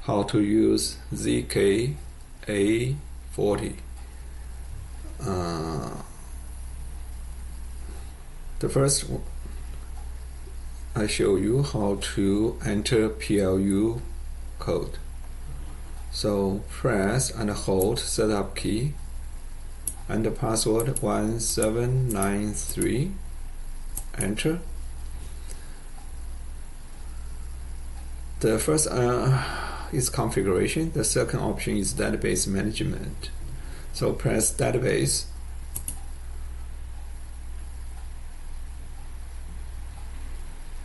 how to use ZK840. The first I show you how to enter PLU code. So press and hold setup key and the password 1793. Enter. The first is configuration. The second option is database management. So press database.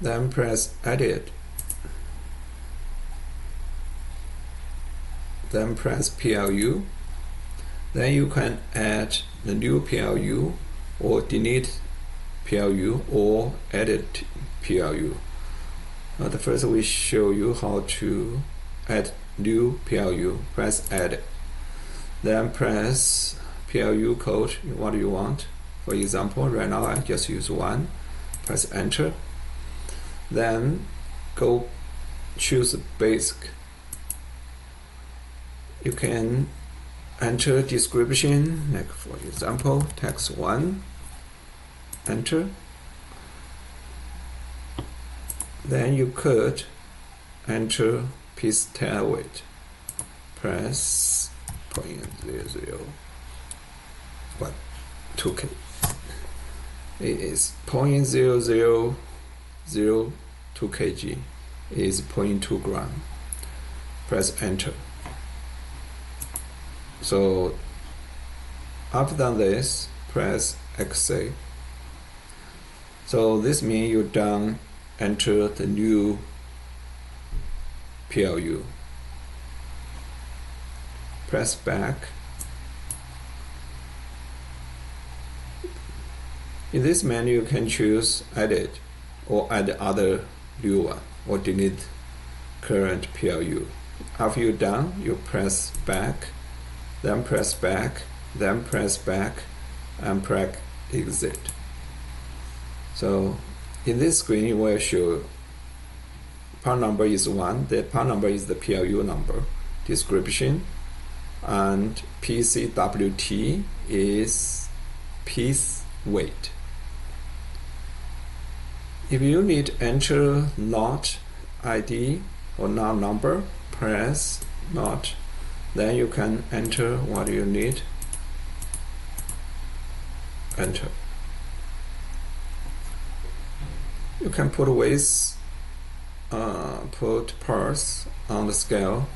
Then press edit. Then press PLU. Then you can add the new PLU or delete PLU or edit PLU. The first we show you how to add new PLU. Press add. Then press PLU code what you want. For example, right now I just use 1. Press enter. Then go choose basic. You can enter description, like for example text 1. Enter. Then you could enter piece tail weight. Press 0.002K. It is 0.0002 kg. It is 0.2 gram. Press enter. So after this, press exit. So this means you done enter the new PLU. Press back. In this menu, you can choose edit or add other new one or delete current PLU. After you're done, you press back, then press back, then press back, and press exit. So in this screen, it will show part number is 1. The part number is the PLU number. Description and PCWT is piece weight. If you need to enter lot ID or not number, press not. Then you can enter what you need. Enter. You can put weights, put parts on the scale,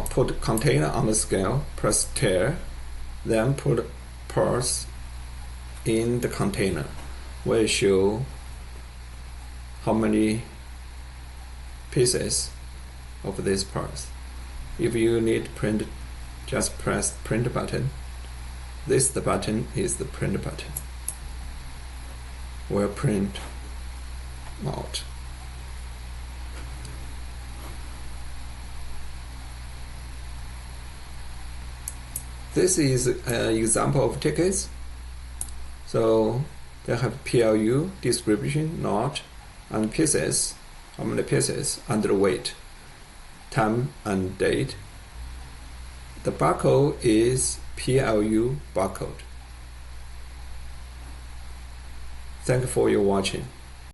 put container on the scale, press tear, then put parts in the container. Will show how many pieces of these parts. If you need print, just press print button. This the button is the print button. Will print out. This is an example of tickets. So they have PLU, description, lot, and pieces. How many pieces, and the weight, time and date. The barcode is PLU barcode. Thank you for your watching.